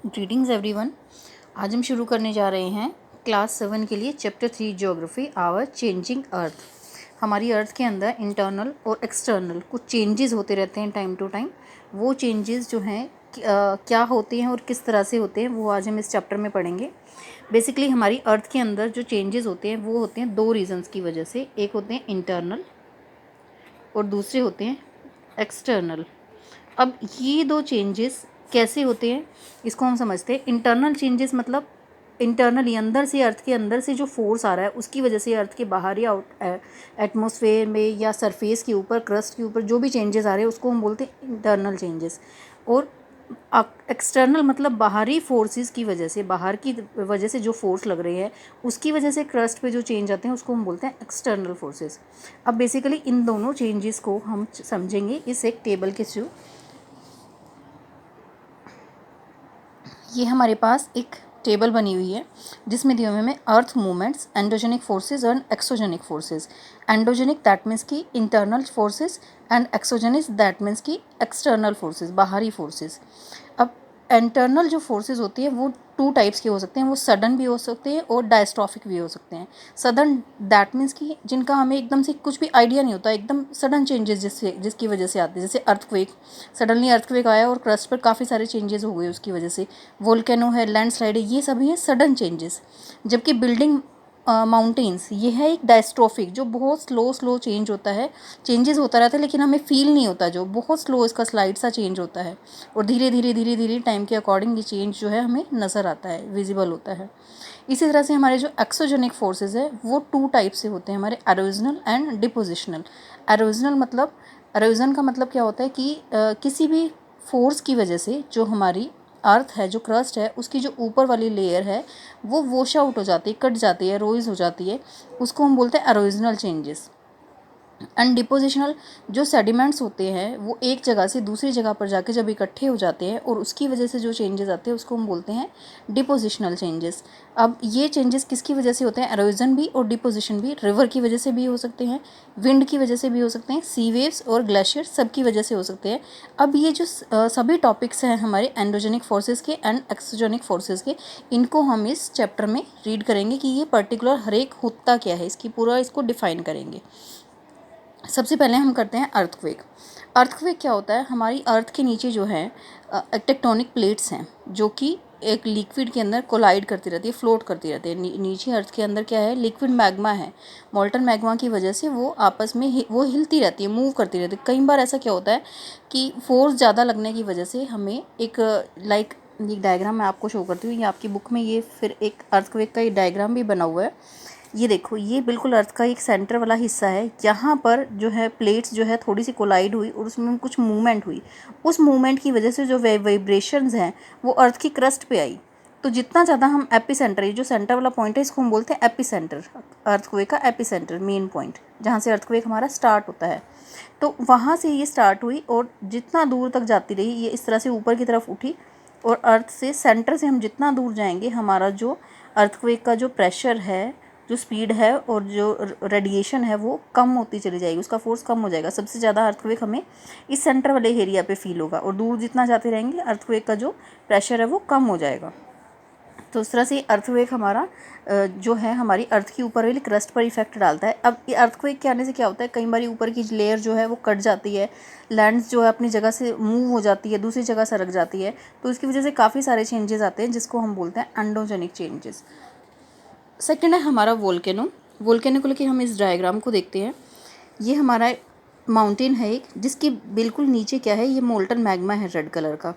Greetings everyone. आज हम शुरू करने जा रहे हैं क्लास 7 के लिए chapter 3 geography our changing earth. हमारी अर्थ के अंदर इंटरनल और एक्सटर्नल कुछ चेंजेस होते रहते हैं टाइम टू टाइम। वो चेंजेस जो हैं क्या होते हैं और किस तरह से होते हैं वो आज हम इस चैप्टर में पढ़ेंगे। बेसिकली हमारी अर्थ के अंदर जो चेंजेस होते हैं वो होते हैं दो रीज़न्स की वजह से। एक होते हैं इंटरनल और दूसरे होते हैं एक्सटर्नल। अब ये दो चेंजेस कैसे होते हैं इसको हम समझते हैं। इंटरनल चेंजेस मतलब इंटरनली अंदर से, अर्थ के अंदर से जो फोर्स आ रहा है उसकी वजह से अर्थ के बाहर या एटमॉस्फेयर में या सरफेस के ऊपर, क्रस्ट के ऊपर जो भी चेंजेस आ रहे हैं उसको हम बोलते हैं इंटरनल चेंजेस। और एक्सटर्नल मतलब बाहरी फोर्सेस की वजह से, बाहर की वजह से जो फोर्स लग रहे हैं उसकी वजह से क्रस्ट पे जो चेंज आते हैं उसको हम बोलते हैं एक्सटर्नल फोर्सेस। अब बेसिकली इन दोनों चेंजेस को हम समझेंगे इस एक टेबल के थ्रू। ये हमारे पास एक टेबल बनी हुई है जिसमें दिए हुए में अर्थ मूवमेंट्स, एंडोजेनिक फोर्सेस और exogenic forces. Endogenic that means की internal forces and exogenic that means की एक्सटर्नल फोर्सेस, बाहरी फोर्सेस। अब इंटरनल जो फोर्सेस होती है वो टू टाइप्स के हो सकते हैं। वो सडन भी हो सकते हैं और डायस्ट्रॉफिक भी हो सकते हैं। सडन दैट मीन्स कि जिनका हमें एकदम से कुछ भी आइडिया नहीं होता, एकदम सडन चेंजेस जिसकी वजह से आते हैं, जैसे अर्थक्वेक। सडनली अर्थक्वेक आया और क्रस्ट पर काफ़ी सारे चेंजेस हो गए उसकी वजह से। वोल्केनो है, लैंडस्लाइड है, ये सभी हैं सडन चेंजेस। जबकि बिल्डिंग माउंटेन्स ये है एक डायस्ट्रोफिक, जो बहुत स्लो चेंज होता है, चेंजेस होता रहता है लेकिन हमें फील नहीं होता, जो बहुत स्लो इसका स्लाइड सा चेंज होता है और धीरे धीरे टाइम के अकॉर्डिंग ये चेंज जो है हमें नज़र आता है, विजिबल होता है। इसी तरह से हमारे जो एक्सोजेनिक फोर्सेस है वो टू टाइप से होते हैं हमारे, एरोजनल एंड डिपोजिशनल। एरोजनल मतलब, एरोजन का मतलब क्या होता है कि किसी भी फोर्स की वजह से जो हमारी अर्थ है, जो क्रस्ट है, उसकी जो ऊपर वाली लेयर है वो वॉश आउट हो जाती है, कट जाती है, रोइज हो जाती है, उसको हम बोलते हैं एरोजनल चेंजेस। एंड डिपोजिशनल, जो सेडिमेंट्स होते हैं वो एक जगह से दूसरी जगह पर जाके जब इकट्ठे हो जाते हैं और उसकी वजह से जो चेंजेस आते हैं उसको हम बोलते हैं डिपोजिशनल चेंजेस। अब ये चेंजेस किसकी वजह से होते हैं? एरोजन भी और डिपोजिशन भी। रिवर की वजह से भी हो सकते हैं, विंड की वजह से भी हो सकते हैं, सी वेव्स और ग्लेशियर सब की वजह से हो सकते हैं। अब ये जो सभी टॉपिक्स हैं हमारे एंडोजेनिक फोर्सेस के एंड एक्सोजेनिक फोर्सेस के, इनको हम इस चैप्टर में रीड करेंगे कि ये पर्टिकुलर हर एक होता क्या है, इसकी पूरा इसको डिफाइन करेंगे। सबसे पहले हम करते हैं अर्थक्वेक। अर्थक्वेक क्या होता है? हमारी अर्थ के नीचे जो है टेक्टोनिक प्लेट्स हैं जो कि एक लिक्विड के अंदर कोलाइड करती रहती है, फ्लोट करती रहती है। नीचे अर्थ के अंदर क्या है? लिक्विड मैग्मा है। मोल्टन मैग्मा की वजह से वो आपस में वो हिलती रहती है, मूव करती रहती है। कई बार ऐसा क्या होता है कि फोर्स ज़्यादा लगने की वजह से हमें एक एक डायग्राम मैं आपको शो करती हूँ, ये आपकी बुक में ये फिर एक अर्थक्वेक का ये डायग्राम भी बना हुआ है। ये देखो, ये बिल्कुल अर्थ का एक सेंटर वाला हिस्सा है। यहाँ पर जो है प्लेट्स जो है थोड़ी सी कोलाइड हुई और उसमें कुछ मूवमेंट हुई। उस मूवमेंट की वजह से जो वाइब्रेशंस हैं वो अर्थ की क्रस्ट पे आई। तो जितना ज़्यादा हम एपिसेंटर, ये जो सेंटर वाला पॉइंट है इसको हम बोलते हैं एपिसेंटर, अर्थक्वेक का एपिसेंटर, मेन पॉइंट जहाँ से अर्थक्वेक हमारा स्टार्ट होता है। तो वहाँ से ये स्टार्ट हुई और जितना दूर तक जाती रही ये इस तरह से ऊपर की तरफ उठी और अर्थ से, सेंटर से हम जितना दूर जाएंगे हमारा जो अर्थक्वेक का जो प्रेशर है, जो स्पीड है और जो रेडिएशन है वो कम होती चली जाएगी, उसका फोर्स कम हो जाएगा। सबसे ज़्यादा अर्थक्वेक हमें इस सेंटर वाले एरिया पे फील होगा और दूर जितना जाते रहेंगे अर्थक्वेक का जो प्रेशर है वो कम हो जाएगा। तो इस तरह से अर्थक्वेक हमारा जो है हमारी अर्थ के ऊपर वाली क्रस्ट पर इफेक्ट डालता है। अब ये अर्थक्वेक के आने से क्या होता है, कई बार ऊपर की लेयर जो है वो कट जाती है, लैंड्स जो है अपनी जगह से मूव हो जाती है, दूसरी जगह सरक जाती है। तो इसकी वजह से काफ़ी सारे चेंजेस आते हैं जिसको हम बोलते हैं एंडोजेनिक चेंजेस। सेकेंड है हमारा वोल्केनो। वोल्केनो को लेकर हम इस डायग्राम को देखते हैं। ये हमारा माउंटेन है एक, जिसके बिल्कुल नीचे क्या है, ये मोल्टन मैग्मा है रेड कलर का।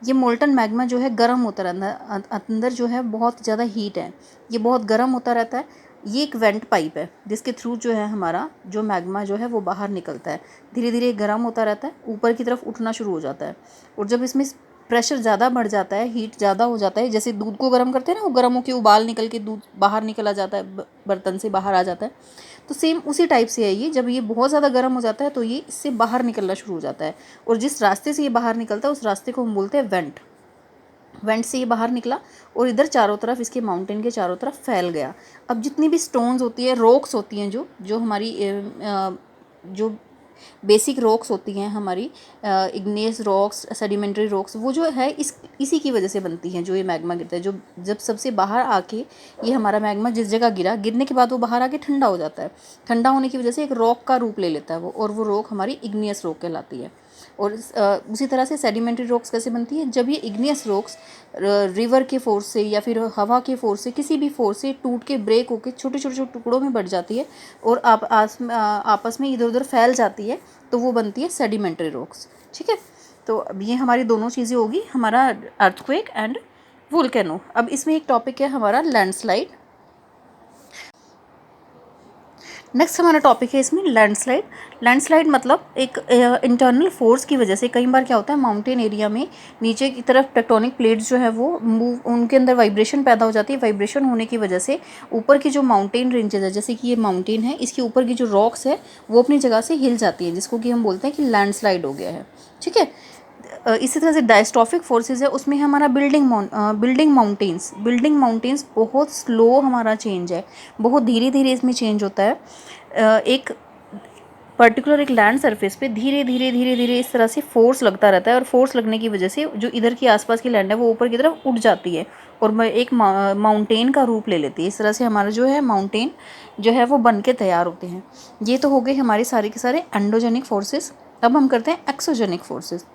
ये मोल्टन मैग्मा जो है गर्म होता रहता है, अंदर जो है बहुत ज़्यादा हीट है, ये बहुत गर्म होता रहता है। ये एक वेंट पाइप है जिसके थ्रू जो है हमारा जो मैग्मा जो है वो बाहर निकलता है, धीरे धीरे गर्म होता रहता है, ऊपर की तरफ उठना शुरू हो जाता है। और जब इसमें प्रेशर ज़्यादा बढ़ जाता है, हीट ज़्यादा हो जाता है, जैसे दूध को गर्म करते हैं ना, वो गर्म होकर उबाल निकल के दूध बाहर निकला जाता है, बर्तन से बाहर आ जाता है, तो सेम उसी टाइप से है ये। जब ये बहुत ज़्यादा गर्म हो जाता है तो ये इससे बाहर निकलना शुरू हो जाता है और जिस रास्ते से ये बाहर निकलता है उस रास्ते को हम बोलते हैं वेंट। वेंट से ये बाहर निकला और इधर चारों तरफ, इसके माउंटेन के चारों तरफ फैल गया। अब जितनी भी स्टोन्स होती है, रॉक्स होती हैं, जो हमारी जो बेसिक रॉक्स होती हैं हमारी, इग्नियस रॉक्स, सेडिमेंट्री रॉक्स, वो जो है इसी की वजह से बनती हैं। जो ये मैग्मा गिरता है, जो जब सबसे बाहर आके ये हमारा मैग्मा जिस जगह गिरने के बाद वो बाहर आके ठंडा हो जाता है। ठंडा होने की वजह से एक रॉक का रूप ले लेता है वो, और वो रॉक हमारी इग्नियस रॉक कहलाती है। और उसी तरह से सेडिमेंट्री रॉक्स कैसे बनती है, जब ये इग्नियस रॉक्स रिवर के फोर्स से या फिर हवा के फोर्स से, किसी भी फोर्स से टूट के ब्रेक होके छोटे छोटे टुकड़ों में बढ़ जाती है और आपस में इधर उधर फैल जाती है, तो वो बनती है सेडिमेंट्री रॉक्स। ठीक है, तो अब ये हमारी दोनों चीज़ें होगी, हमारा अर्थक्वेक एंड वोल्केनो। अब इसमें एक टॉपिक है हमारा लैंडस्लाइड। नेक्स्ट हमारा टॉपिक है इसमें लैंडस्लाइड। लैंडस्लाइड मतलब एक इंटरनल फोर्स की वजह से, कई बार क्या होता है माउंटेन एरिया में नीचे की तरफ टेक्टोनिक प्लेट्स जो है वो मूव, उनके अंदर वाइब्रेशन पैदा हो जाती है। वाइब्रेशन होने की वजह से ऊपर की जो माउंटेन रेंजेस है, जैसे कि ये माउंटेन है, इसके ऊपर की जो रॉक्स है वो अपनी जगह से हिल जाती है, जिसको कि हम बोलते हैं कि लैंडस्लाइड हो गया है। ठीक है, इसी तरह से डायस्ट्रॉफिक फोर्सेस है, उसमें हमारा बिल्डिंग माउंटेन्स बहुत स्लो हमारा चेंज है, बहुत धीरे धीरे इसमें चेंज होता है। एक पर्टिकुलर एक लैंड सरफेस पे धीरे धीरे इस तरह से फोर्स लगता रहता है, और फोर्स लगने की वजह से जो इधर की आसपास की लैंड है वो ऊपर की तरफ उठ जाती है और एक माउंटेन का रूप ले लेती है। इस तरह से हमारा जो है माउंटेन जो है वो बन के तैयार होते हैं। ये तो हो गए हमारे सारे के सारे एंडोजेनिक फोर्सेस। अब हम करते हैं एक्सोजेनिक फोर्सेस।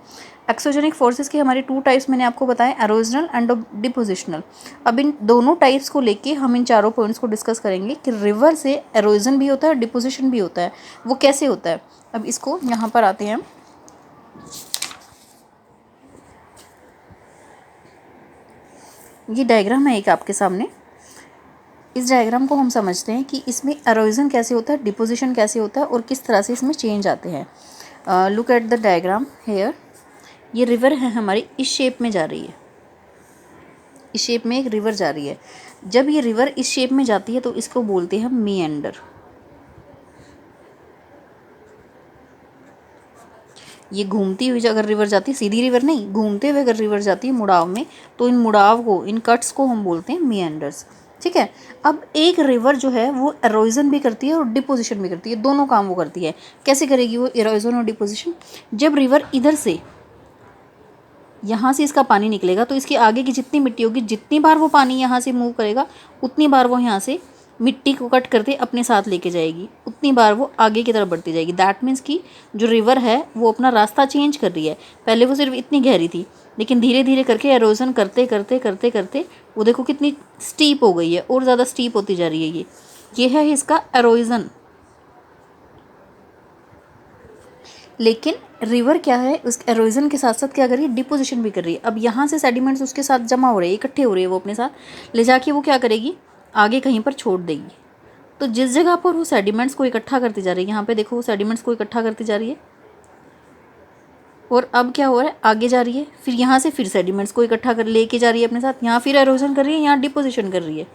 एक्सोजेनिक फोर्सेस की हमारी 2 टाइप्स मैंने आपको बताया, एरोजनल एंड डिपोजिशनल। अब इन दोनों टाइप्स को लेके हम इन चारों पॉइंट्स को डिस्कस करेंगे कि रिवर से एरोजन भी होता है, डिपोजिशन भी होता है, वो कैसे होता है। अब इसको यहाँ पर आते हैं, ये डायग्राम है एक आपके सामने। इस डायग्राम को हम समझते हैं कि इसमें एरोजन कैसे होता है, डिपोजिशन कैसे होता है और किस तरह से इसमें चेंज आते हैं। Look at the diagram hair. ये रिवर है हमारी, इस शेप में जा रही है, इस शेप में एक रिवर जा रही है। जब ये रिवर इस शेप में जाती है तो इसको बोलते हैं मीएंडर। ये घूमती हुई अगर रिवर जाती है, सीधी रिवर नहीं, घूमते हुए अगर रिवर जाती है मुड़ाव में, तो इन मुड़ाव को, इन कट्स को हम बोलते हैं मीएंडर्स। ठीक है, अब एक रिवर जो है वो एरोजन भी करती है और डिपोजिशन भी करती है, दोनों काम वो करती है। कैसे करेगी वो एरोजन और डिपोजिशन? जब रिवर इधर से, यहाँ से इसका पानी निकलेगा तो इसके आगे की जितनी मिट्टी होगी, जितनी बार वो पानी यहाँ से मूव करेगा उतनी बार वो यहाँ से मिट्टी को कट करते अपने साथ लेके जाएगी, उतनी बार वो आगे की तरफ बढ़ती जाएगी। दैट मीन्स कि जो रिवर है वो अपना रास्ता चेंज कर रही है। पहले वो सिर्फ इतनी गहरी थी, लेकिन धीरे धीरे करके एरोजन करते करते करते करते वो देखो कितनी स्टीप हो गई है, और ज़्यादा स्टीप होती जा रही है। ये है इसका एरोजन। लेकिन रिवर क्या है, उस एरोजन के साथ साथ क्या कर रही है, डिपोजिशन भी कर रही है। अब यहाँ से सेडिमेंट्स उसके साथ जमा हो रहे हैं, इकट्ठे हो रहे हैं, वो अपने साथ ले जाके वो क्या करेगी, आगे कहीं पर छोड़ देगी। तो जिस जगह पर वो सेडिमेंट्स को इकट्ठा करती जा रही है, यहाँ पे देखो वो सेडिमेंट्स को इकट्ठा करती जा रही है, और अब क्या हो रहा है, आगे जा रही है, फिर यहाँ से फिर सेडिमेंट्स को इकट्ठा कर लेके जा रही है अपने साथ, यहाँ फिर एरोजन कर रही है, यहाँ डिपोजिशन कर रही है।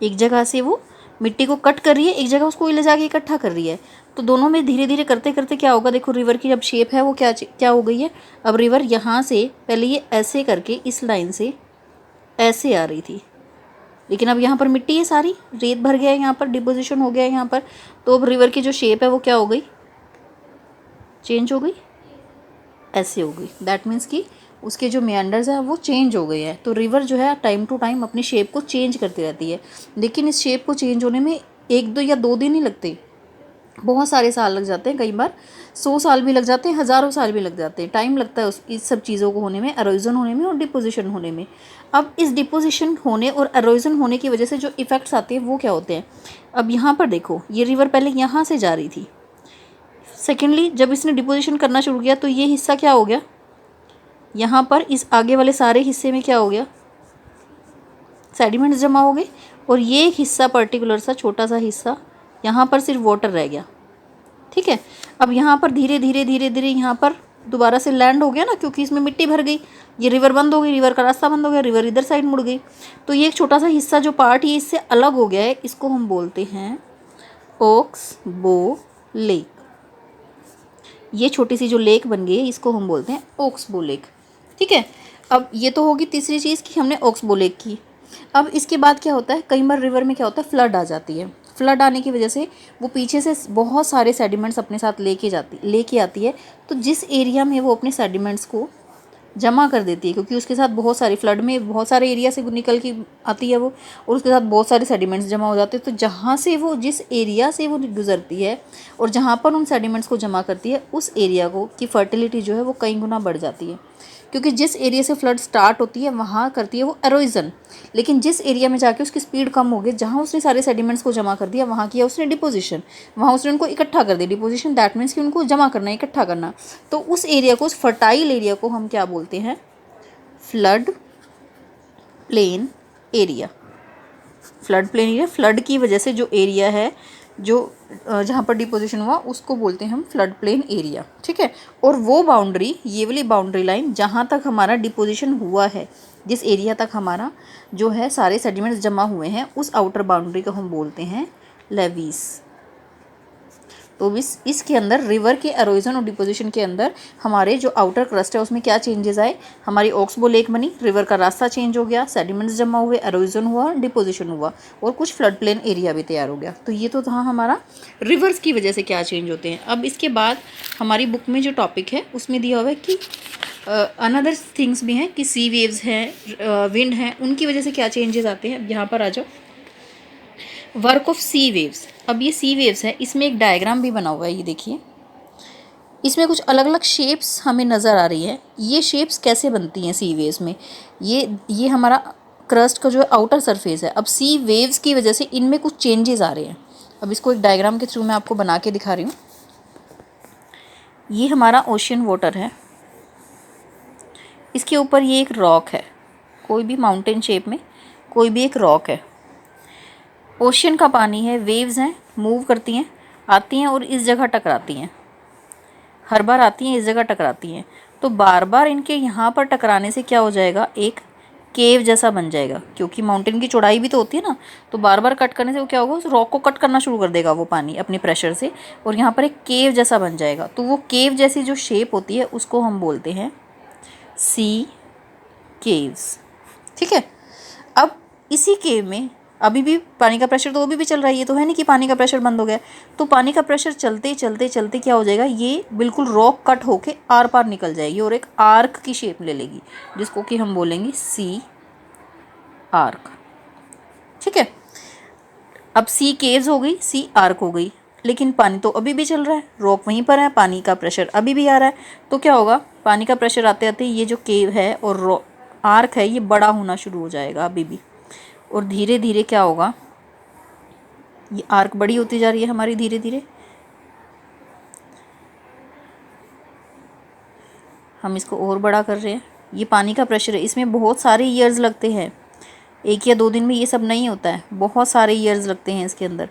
एक जगह से वो मिट्टी को कट कर रही है, एक जगह उसको ले जाके इकट्ठा कर रही है। तो दोनों में धीरे धीरे करते करते क्या होगा, देखो रिवर की जब शेप है वो क्या हो गई है। अब रिवर यहाँ से पहले ये ऐसे करके इस लाइन से ऐसे आ रही थी, लेकिन अब यहाँ पर मिट्टी है, सारी रेत भर गया है, यहाँ पर डिपोजिशन हो गया है यहाँ पर। तो अब रिवर की जो शेप है वो क्या हो गई, चेंज हो गई, ऐसे हो गई। दैट मीन्स कि उसके जो मेंडर्स हैं वो चेंज हो गए हैं। तो रिवर जो है टाइम टू टाइम अपनी शेप को चेंज करती रहती है, लेकिन इस शेप को चेंज होने में 1 2 या 2 दिन ही लगते, बहुत सारे साल लग जाते हैं, कई बार 100 साल भी लग जाते हैं, हज़ारों साल भी लग जाते हैं। टाइम लगता है इस सब चीज़ों को होने में, एरोजन होने में और डिपोजिशन होने में। अब इस डिपोजिशन होने और एरोजन होने की वजह से जो इफ़ेक्ट्स आते हैं वो क्या होते हैं। अब यहाँ पर देखो, ये रिवर पहले यहाँ से जा रही थी, सेकेंडली जब इसने डिपोजिशन करना शुरू किया तो ये हिस्सा क्या हो गया, यहाँ पर इस आगे वाले सारे हिस्से में क्या हो गया, सेडिमेंट्स जमा हो गए, और ये एक हिस्सा पर्टिकुलर सा छोटा सा हिस्सा यहाँ पर सिर्फ वाटर रह गया। ठीक है, अब यहाँ पर धीरे धीरे यहाँ पर दोबारा से लैंड हो गया ना, क्योंकि इसमें मिट्टी भर गई, ये रिवर बंद हो गई, रिवर का रास्ता बंद हो गया, रिवर इधर साइड मुड़ गई। तो ये एक छोटा सा हिस्सा जो पार्ट ये इससे अलग हो गया है, इसको हम बोलते हैं ओक्स बो लेक। ये छोटी सी जो लेक बन गई है इसको हम बोलते हैं ओक्सबो लेक। ठीक है, अब ये तो होगी तीसरी चीज़ कि हमने ओक्सबो लेक की। अब इसके बाद क्या होता है, कई बार रिवर में क्या होता है, फ्लड आ जाती है। फ्लड आने की वजह से वो पीछे से बहुत सारे सेडिमेंट्स अपने साथ लेके आती है। तो जिस एरिया में वो अपने सेडिमेंट्स को जमा कर देती है, क्योंकि उसके साथ बहुत सारी फ्लड में बहुत सारे एरिया से निकल के आती है वो, और उसके साथ बहुत सारे सेडिमेंट्स जमा हो जाते हैं। तो जहाँ से वो जिस एरिया से वो गुजरती है और जहाँ पर उन सेडिमेंट्स को जमा करती है, उस एरिया को की फर्टिलिटी जो है वो कई गुना बढ़ जाती है। क्योंकि जिस एरिया से फ्लड स्टार्ट होती है वहाँ करती है वो एरोजन, लेकिन जिस एरिया में जाके उसकी स्पीड कम हो गई, जहाँ उसने सारे सेडिमेंट्स को जमा कर दिया, वहाँ किया उसने डिपोजिशन, वहाँ उसने उनको इकट्ठा कर दिया। डिपोजिशन दैट मीन्स कि उनको जमा करना, इकट्ठा करना। तो उस एरिया को, उस फर्टाइल एरिया को हम क्या बोलते हैं? Flood plain area. Flood plain area, flood की वजह से जो एरिया है, जो जहाँ पर डिपोजिशन हुआ, उसको बोलते हैं हम फ्लड प्लेन एरिया। ठीक है। और वो बाउंड्री, ये वाली बाउंड्री लाइन जहाँ तक हमारा डिपोजिशन हुआ है, जिस एरिया तक हमारा जो है सारे सेडिमेंट्स जमा हुए हैं, उस आउटर बाउंड्री को हम बोलते हैं लेवीज। तो इसके अंदर रिवर के एरोजन और डिपोजिशन के अंदर हमारे जो आउटर क्रस्ट है उसमें क्या चेंजेस आए? हमारी ऑक्सबो लेक बनी, रिवर का रास्ता चेंज हो गया, सेडिमेंट्स जमा हुए, एरोजन हुआ, डिपोजिशन हुआ, और कुछ फ्लड प्लेन एरिया भी तैयार हो गया। तो ये तो था हमारा रिवर्स की वजह से क्या चेंज होते हैं। अब इसके बाद हमारी बुक में जो टॉपिक है उसमें दिया हुआ है कि अनदर थिंग्स भी हैं कि सी वेव्स हैं, विंड हैं, उनकी वजह से क्या चेंजेस आते हैं। अब यहाँ पर आ जाओ, वर्क ऑफ सी वेव्स। अब ये सी वेव्स है, इसमें एक डायग्राम भी बना हुआ है, ये देखिए। इसमें कुछ अलग अलग शेप्स हमें नज़र आ रही है। ये शेप्स कैसे बनती हैं सी वेव्स में? ये हमारा क्रस्ट का जो आउटर सरफेस है। अब सी वेव्स की वजह से इनमें कुछ चेंजेस आ रहे हैं। अब इसको एक डायग्राम के थ्रू मैं आपको बना के दिखा रही हूँ। ये हमारा ओशियन वाटर है, इसके ऊपर ये एक रॉक है, कोई भी माउंटेन शेप में कोई भी एक रॉक है। ओशियन का पानी है, वेव्स हैं, मूव करती हैं, आती हैं और इस जगह टकराती हैं। हर बार आती हैं, इस जगह टकराती हैं। तो बार बार इनके यहाँ पर टकराने से क्या हो जाएगा? एक केव जैसा बन जाएगा, क्योंकि माउंटेन की चौड़ाई भी तो होती है ना। तो बार बार कट करने से वो क्या होगा? उस रॉक को कट करना शुरू कर देगा वो पानी अपने प्रेशर से, और यहाँ पर एक केव जैसा बन जाएगा। तो वो केव जैसी जो शेप होती है उसको हम बोलते हैं सी केव्स। ठीक है। अब इसी केव में अभी भी पानी का प्रेशर तो अभी भी चल रहा है। ये तो है नहीं कि पानी का प्रेशर बंद हो गया। तो पानी का प्रेशर चलते चलते चलते क्या हो जाएगा? ये बिल्कुल रॉक कट होके आर पार निकल जाएगी और एक आर्क की शेप ले लेगी, जिसको कि हम बोलेंगे सी आर्क। ठीक है। अब सी केव्स हो गई, सी आर्क हो गई, लेकिन पानी तो अभी भी चल रहा है, रॉक वहीं पर है, पानी का प्रेशर अभी भी आ रहा है। तो क्या होगा? पानी का प्रेशर आते आते ये जो केव है और आर्क है ये बड़ा होना शुरू हो जाएगा अभी भी, और धीरे धीरे क्या होगा? ये आर्क बड़ी होती जा रही है हमारी धीरे धीरे। हम इसको और बड़ा कर रहे हैं। ये पानी का प्रेशर है, इसमें बहुत सारे ईयर्स लगते हैं। 1 या 2 दिन में ये सब नहीं होता है, बहुत सारे ईयर्स लगते हैं इसके अंदर।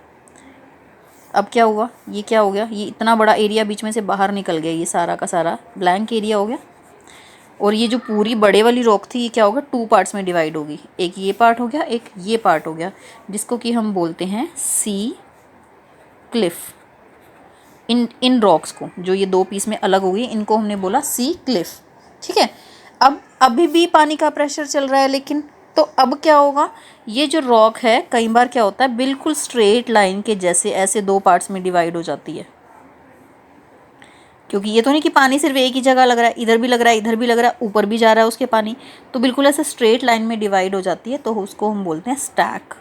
अब क्या हुआ? ये क्या हो गया? ये इतना बड़ा एरिया बीच में से बाहर निकल गया, ये सारा का सारा ब्लैंक एरिया हो गया। और ये जो पूरी बड़े वाली रॉक थी, ये क्या होगा? 2 पार्ट्स में डिवाइड होगी। एक ये पार्ट हो गया, एक ये पार्ट हो गया, जिसको कि हम बोलते हैं सी क्लिफ। इन रॉक्स को, जो ये 2 पीस में अलग हो गई, इनको हमने बोला सी क्लिफ। ठीक है। अब अभी भी पानी का प्रेशर चल रहा है, लेकिन तो अब क्या होगा? ये जो रॉक है कई बार क्या होता है, बिल्कुल स्ट्रेट लाइन के जैसे ऐसे 2 पार्ट्स में डिवाइड हो जाती है। क्योंकि ये तो नहीं कि पानी सिर्फ एक ही जगह लग रहा है, इधर भी लग रहा है, इधर भी लग रहा है, ऊपर भी जा रहा है उसके पानी। तो बिल्कुल ऐसे स्ट्रेट लाइन में डिवाइड हो जाती है, तो उसको हम बोलते हैं स्टैक।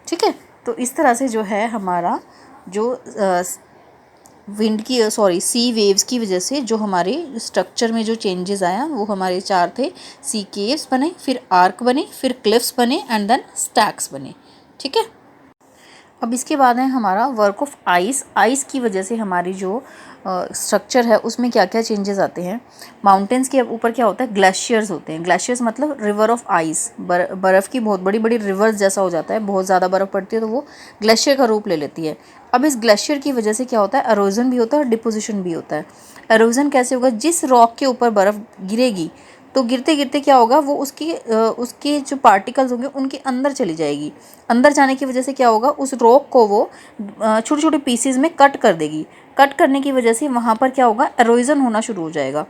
ठीक है। तो इस तरह से जो है हमारा जो विंड की सी वेव्स की वजह से जो हमारे स्ट्रक्चर में जो चेंजेस आया वो हमारे 4 थे। सी केव्स बने, फिर आर्क बने, फिर क्लिफ्स बने, एंड देन स्टैक्स बने। ठीक है। अब इसके बाद है हमारा वर्क ऑफ आइस। आइस की वजह से हमारी जो स्ट्रक्चर है उसमें क्या क्या चेंजेस आते हैं। माउंटेन्स के ऊपर क्या होता है? ग्लेशियर्स होते हैं। ग्लेशियर्स मतलब रिवर ऑफ आइस, बर्फ़ की बहुत बड़ी बड़ी रिवर्स जैसा हो जाता है। बहुत ज़्यादा बर्फ़ पड़ती है तो वो ग्लेशियर का रूप ले लेती है। अब इस ग्लेशियर की वजह से क्या होता है? एरोजन भी होता है और डिपोजिशन भी होता है। एरोजन कैसे होगा? जिस रॉक के ऊपर बर्फ़ गिरेगी तो गिरते गिरते क्या होगा, वो उसके जो पार्टिकल्स होंगे उनके अंदर चली जाएगी। अंदर जाने की वजह से क्या होगा, उस रॉक को वो छोटे छोटे पीसेज में कट कर देगी। कट करने की वजह से वहाँ पर क्या होगा, एरोजन होना शुरू हो जाएगा।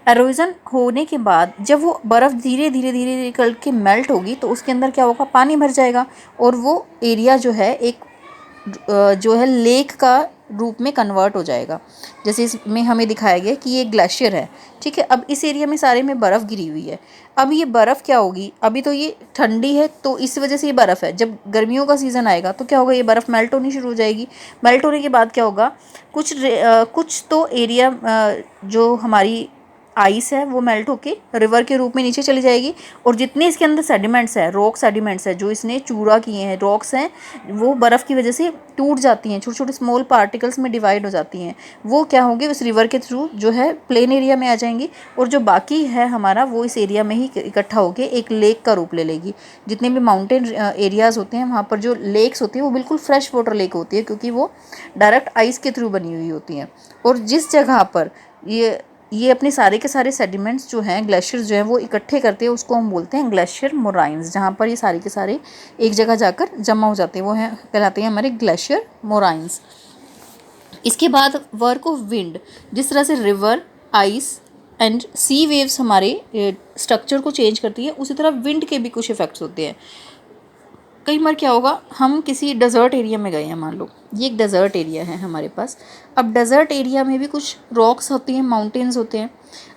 एरोजन होने के बाद जब वो बर्फ़ धीरे धीरे धीरे धीरे करके मेल्ट होगी तो उसके अंदर क्या होगा, पानी भर जाएगा और वो एरिया जो है एक जो है लेक का रूप में कन्वर्ट हो जाएगा। जैसे इसमें हमें दिखाया गया कि ये ग्लेशियर है, ठीक है। अब इस एरिया में सारे में बर्फ़ गिरी हुई है। अब ये बर्फ़ क्या होगी, अभी तो ये ठंडी है तो इस वजह से ये बर्फ़ है। जब गर्मियों का सीज़न आएगा तो क्या होगा, ये बर्फ़ मेल्ट होनी शुरू हो जाएगी। मेल्ट होने के बाद क्या होगा, कुछ तो एरिया जो हमारी आइस है वो मेल्ट होके रिवर के रूप में नीचे चली जाएगी, और जितने इसके अंदर सेडिमेंट्स है, रॉक सेडिमेंट्स है जो इसने चूरा किए हैं, रॉक्स हैं, वो बर्फ़ की वजह से टूट जाती हैं, छोटे छोटे स्मॉल पार्टिकल्स में डिवाइड हो जाती हैं। वो क्या होंगे, उस रिवर के थ्रू जो है प्लेन एरिया में आ जाएंगी, और जो बाकी है हमारा वो इस एरिया में ही इकट्ठा होकर एक लेक का रूप ले लेगी। जितने भी माउंटेन एरियाज़ होते हैं वहाँ पर जो लेक्स होती हैं वो बिल्कुल फ्रेश वाटर लेक होती है, क्योंकि वो डायरेक्ट आइस के थ्रू बनी हुई होती हैं। और जिस जगह पर ये अपने सारे के सारे सेडिमेंट्स जो हैं, ग्लेशियर्स जो हैं वो इकट्ठे करते हैं, उसको हम बोलते हैं ग्लेशियर मोराइंस। जहाँ पर ये सारे के सारे एक जगह जाकर जमा हो जाते हैं वो हैं कहलाते हैं हमारे ग्लेशियर मोराइंस। इसके बाद वर्क ऑफ विंड, जिस तरह से river, ice and sea waves हमारे स्ट्रक्चर को चेंज करती है, उसी तरह विंड के भी कुछ इफेक्ट्स होते हैं। कई बार क्या होगा, हम किसी डेजर्ट एरिया में गए हैं, मान लो ये एक डेजर्ट एरिया है हमारे पास। अब डेजर्ट एरिया में भी कुछ रॉक्स होती हैं, माउंटेन्स होते हैं।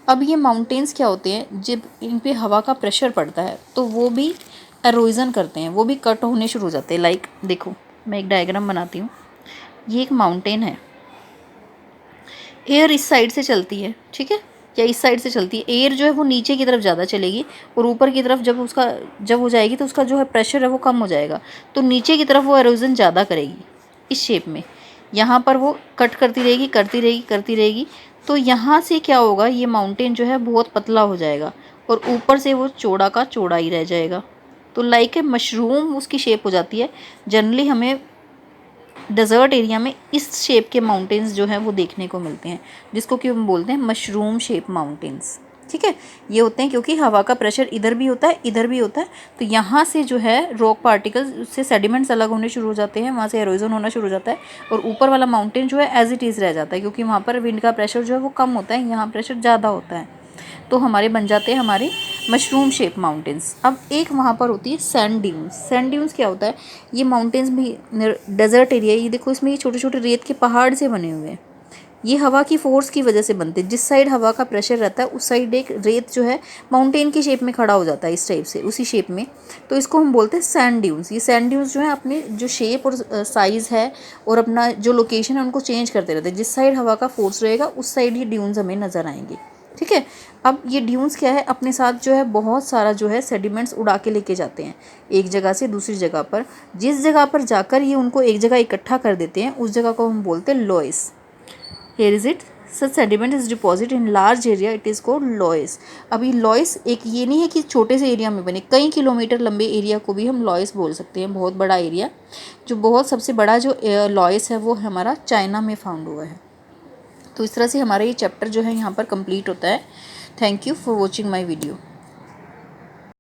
अब ये माउंटेन्स क्या होते हैं, जब इन पे हवा का प्रेशर पड़ता है तो वो भी एरोजन करते हैं, वो भी कट होने शुरू हो जाते हैं। लाइक देखो, मैं एक डायग्राम बनाती हूँ। ये एक माउंटेन है, एयर इस साइड से चलती है, ठीक है, या इस साइड से चलती है। एयर जो है वो नीचे की तरफ ज़्यादा चलेगी, और ऊपर की तरफ जब हो जाएगी तो उसका जो है प्रेशर है वो कम हो जाएगा, तो नीचे की तरफ वो एरोजन ज़्यादा करेगी इस शेप में। यहाँ पर वो कट करती रहेगी करती रहेगी करती रहेगी, तो यहाँ से क्या होगा, ये माउंटेन जो है बहुत पतला हो जाएगा और ऊपर से वो चौड़ा का चौड़ा ही रह जाएगा। तो लाइक ए मशरूम उसकी शेप हो जाती है। जनरली हमें डेजर्ट एरिया में इस शेप के माउंटेन्स जो हैं वो देखने को मिलते हैं, जिसको कि हम बोलते हैं मशरूम शेप माउंटेन्स, ठीक है। ये होते हैं क्योंकि हवा का प्रेशर इधर भी होता है इधर भी होता है, तो यहाँ से जो है रॉक पार्टिकल्स, उससे सेडिमेंट्स अलग होने शुरू हो जाते हैं, वहाँ से एरोजन होना शुरू हो जाता है, और ऊपर वाला माउंटेन जो है एज इट इज़ रह जाता है, क्योंकि वहाँ पर विंड का प्रेशर जो है वो कम होता है, यहाँ प्रेशर ज़्यादा होता है, तो हमारे बन जाते हैं हमारे मशरूम शेप माउंटेन्स। अब एक वहाँ पर होती है सैंड ड्यून्स। सैंड ड्यून्स क्या होता है, ये माउंटेन्स भी डेजर्ट एरिया, ये देखो इसमें ये छोटे छोटे रेत के पहाड़ से बने हुए हैं। ये हवा की फोर्स की वजह से बनते हैं। जिस साइड हवा का प्रेशर रहता है उस साइड एक रेत जो है माउंटेन की शेप में खड़ा हो जाता है, इस टाइप से, उसी शेप में, तो इसको हम बोलते हैं सैंड ड्यून्स। ये सैंड ड्यून्स जो है अपने जो शेप और साइज़ है और अपना जो लोकेशन है उनको चेंज करते रहते हैं। जिस साइड हवा का फोर्स रहेगा उस साइड ये ड्यून्स हमें नज़र आएंगे, ठीक है। अब ये ड्यून्स क्या है, अपने साथ जो है बहुत सारा जो है सेडिमेंट्स उड़ा के लेके जाते हैं एक जगह से दूसरी जगह पर। जिस जगह पर जाकर ये उनको एक जगह इकट्ठा कर देते हैं उस जगह को हम बोलते हैं loess. Here is it, such sediment is deposit in large area, it is called loess. अभी लॉइस एक ये नहीं है कि छोटे से एरिया में बने, कई किलोमीटर लंबे एरिया को भी हम लॉइस बोल सकते हैं, बहुत बड़ा एरिया। जो बहुत सबसे बड़ा जो लॉइस है वो हमारा चाइना में फाउंड हुआ है। तो इस तरह से हमारा ये चैप्टर जो है यहाँ पर कंप्लीट होता है। Thank you for watching my video.